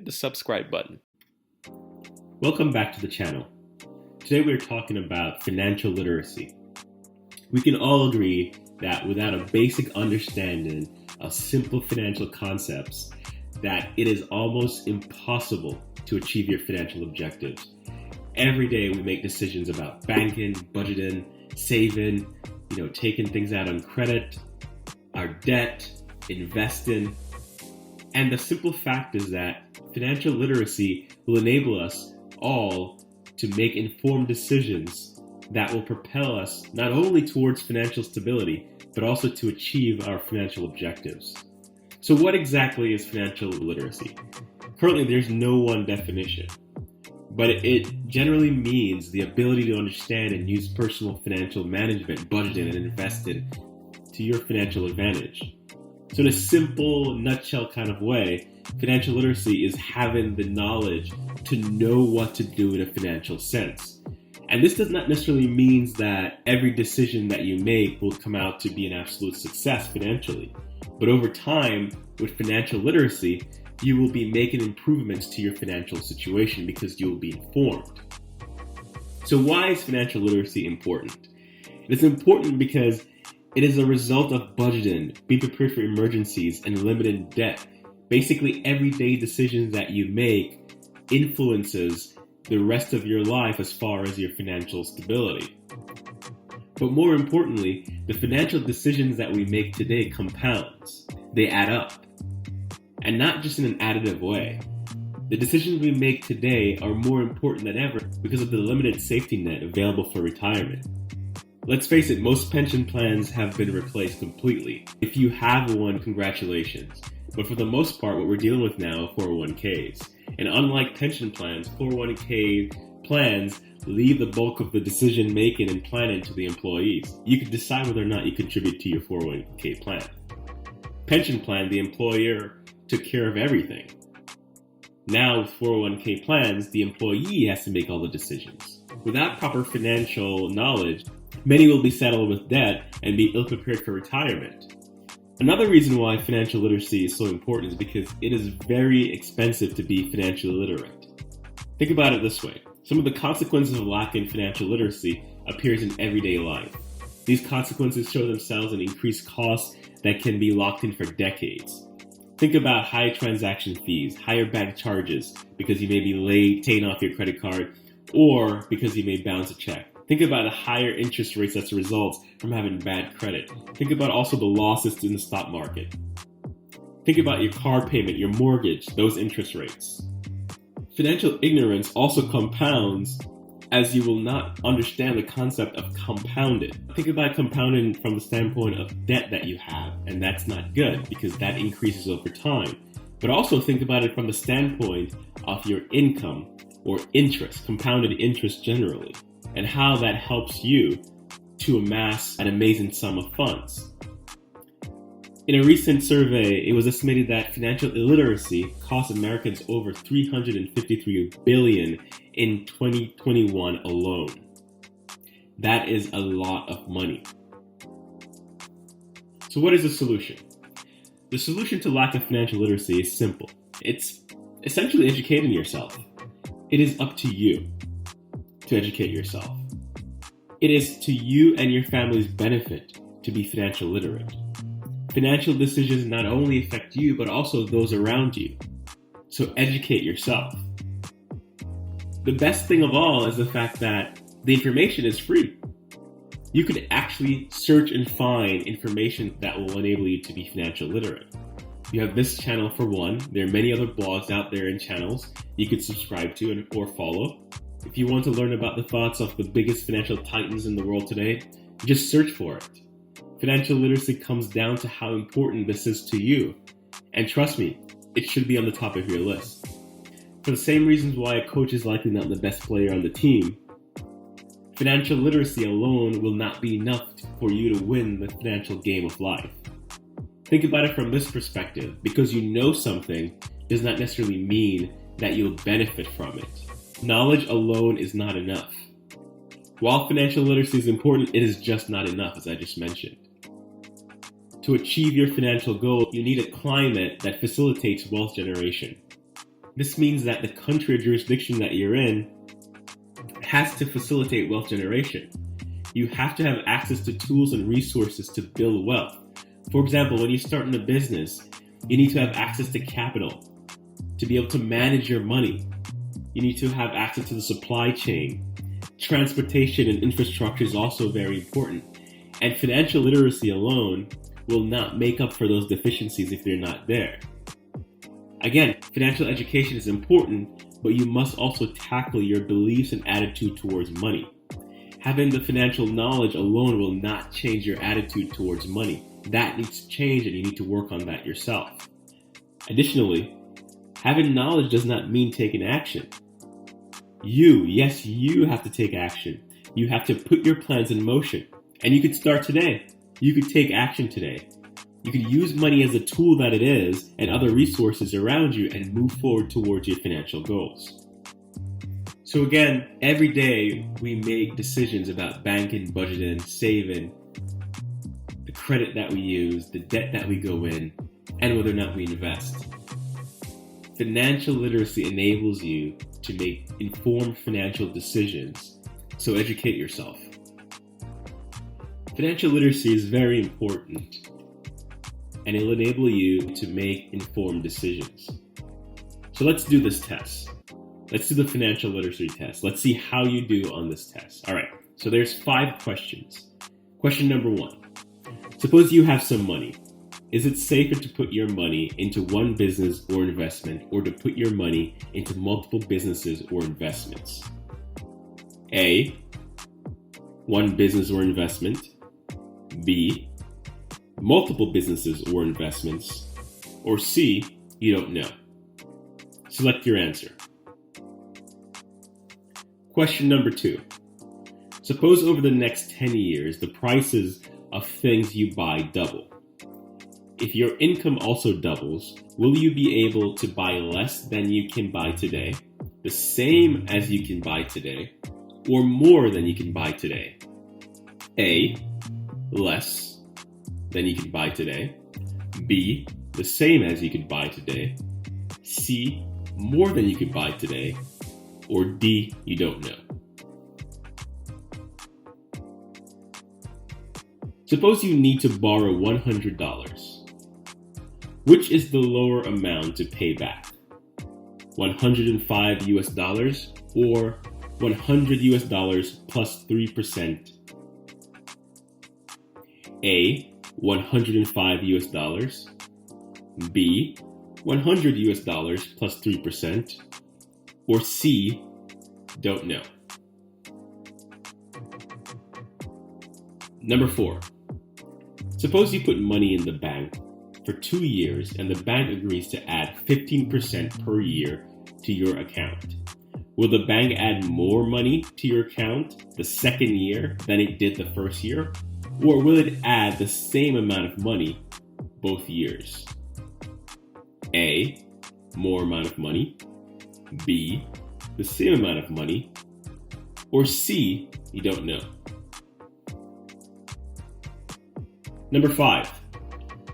hit the subscribe button. Welcome back to the channel. Today we're talking about financial literacy. We can all agree that without a basic understanding of simple financial concepts, that it is almost impossible to achieve your financial objectives. Every day we make decisions about banking, budgeting, saving, taking things out on credit, our debt, investing. And the simple fact is that financial literacy will enable us all to make informed decisions that will propel us not only towards financial stability, but also to achieve our financial objectives. So what exactly is financial literacy? Currently, there's no one definition, but it generally means the ability to understand and use personal financial management, budgeting, and investing to your financial advantage. So in a simple, nutshell kind of way, financial literacy is having the knowledge to know what to do in a financial sense. And this does not necessarily mean that every decision that you make will come out to be an absolute success financially. But over time, with financial literacy, you will be making improvements to your financial situation because you will be informed. So why is financial literacy important? It's important because it is a result of budgeting, being prepared for emergencies, and limiting debt. Basically, everyday decisions that you make influences the rest of your life as far as your financial stability. But more importantly, the financial decisions that we make today compounds. They add up. And not just in an additive way. The decisions we make today are more important than ever because of the limited safety net available for retirement. Let's face it, most pension plans have been replaced completely. If you have one, congratulations. But for the most part, what we're dealing with now are 401ks. And unlike pension plans, 401k plans leave the bulk of the decision making and planning to the employees. You can decide whether or not you contribute to your 401k plan. Pension plan, the employer took care of everything. Now with 401k plans, the employee has to make all the decisions. Without proper financial knowledge, many will be saddled with debt and be ill-prepared for retirement. Another reason why financial literacy is so important is because it is very expensive to be financially literate. Think about it this way. Some of the consequences of lacking financial literacy appears in everyday life. These consequences show themselves in increased costs that can be locked in for decades. Think about high transaction fees, higher bank charges because you may be late paying off your credit card or because you may bounce a check. Think about the higher interest rates as a result from having bad credit. Think about also the losses in the stock market. Think about your car payment, your mortgage, those interest rates. Financial ignorance also compounds as you will not understand the concept of compounded. Think about compounding from the standpoint of debt that you have, and that's not good because that increases over time. But also think about it from the standpoint of your income or interest, compounded interest generally, and how that helps you to amass an amazing sum of funds. In a recent survey, it was estimated that financial illiteracy cost Americans over $353 billion in 2021 alone. That is a lot of money. So what is the solution? The solution to lack of financial literacy is simple. It's essentially educating yourself. It is up to you to educate yourself. It is to you and your family's benefit to be financial literate. Financial decisions not only affect you, but also those around you. So educate yourself. The best thing of all is the fact that the information is free. You can actually search and find information that will enable you to be financial literate. You have this channel for one. There are many other blogs out there and channels you could subscribe to or follow. If you want to learn about the thoughts of the biggest financial titans in the world today, just search for it. Financial literacy comes down to how important this is to you. And trust me, it should be on the top of your list. For the same reasons why a coach is likely not the best player on the team, financial literacy alone will not be enough for you to win the financial game of life. Think about it from this perspective. Because you know something does not necessarily mean that you'll benefit from it. Knowledge alone is not enough. While financial literacy is important, it is just not enough, as I just mentioned. To achieve your financial goal, you need a climate that facilitates wealth generation. This means that the country or jurisdiction that you're in has to facilitate wealth generation. You have to have access to tools and resources to build wealth. For example, when you start in a business, you need to have access to capital to be able to manage your money. You need to have access to the supply chain. Transportation and infrastructure is also very important. And financial literacy alone will not make up for those deficiencies if they're not there. Again, financial education is important, but you must also tackle your beliefs and attitude towards money. Having the financial knowledge alone will not change your attitude towards money. That needs to change, and you need to work on that yourself. Additionally, having knowledge does not mean taking action. You have to take action. You have to put your plans in motion. And you could start today. You could take action today. You can use money as a tool that it is and other resources around you and move forward towards your financial goals. So again, every day we make decisions about banking, budgeting, saving, the credit that we use, the debt that we go in, and whether or not we invest. Financial literacy enables you to make informed financial decisions, so educate yourself. Financial literacy is very important, and it will enable you to make informed decisions. So let's do this test. Let's do the financial literacy test. Let's see how you do on this test. All right, so there's 5 questions. Question number 1. Suppose you have some money. Is it safer to put your money into one business or investment, or to put your money into multiple businesses or investments? A, one business or investment. B, multiple businesses or investments. Or C, you don't know. Select your answer. Question number 2. Suppose over the next 10 years, the prices of things you buy double. If your income also doubles, will you be able to buy less than you can buy today, the same as you can buy today, or more than you can buy today? A, less than you can buy today. B, the same as you can buy today. C, more than you can buy today. Or D, you don't know. Suppose you need to borrow $100. Which is the lower amount to pay back? $105 or $100 plus 3%? A, $105. B, $100 plus 3%. Or C, don't know. Number 4. Suppose you put money in the bank for 2 years and the bank agrees to add 15% per year to your account. Will the bank add more money to your account the second year than it did the first year? Or will it add the same amount of money both years? A, more amount of money. B, the same amount of money. Or C, you don't know. Number 5.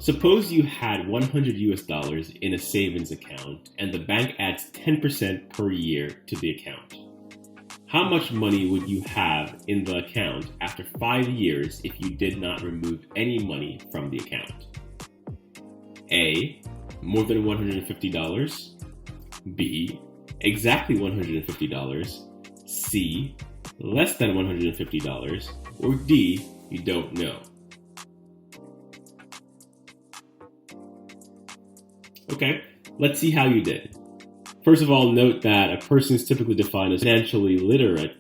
Suppose you had $100 in a savings account and the bank adds 10% per year to the account. How much money would you have in the account after 5 years if you did not remove any money from the account? A, more than $150. B, exactly $150. C, less than $150. Or D, you don't know. Okay, let's see how you did. First of all, note that a person is typically defined as financially literate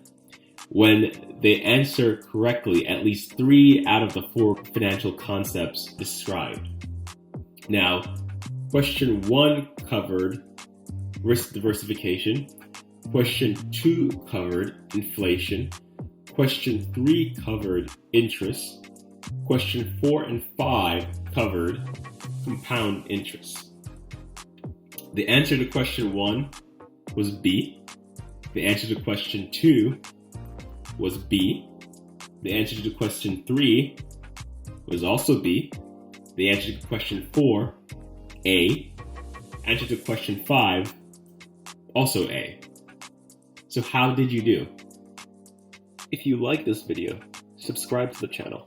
when they answer correctly at least 3 out of the 4 financial concepts described. Now, question 1 covered risk diversification. Question 2 covered inflation. Question 3 covered interest. Question 4 and 5 covered compound interest. The answer to question 1 was B. The answer to question 2 was B. The answer to question 3 was also B. The answer to question 4, A. Answer to question 5, also A. So how did you do? If you like this video, subscribe to the channel.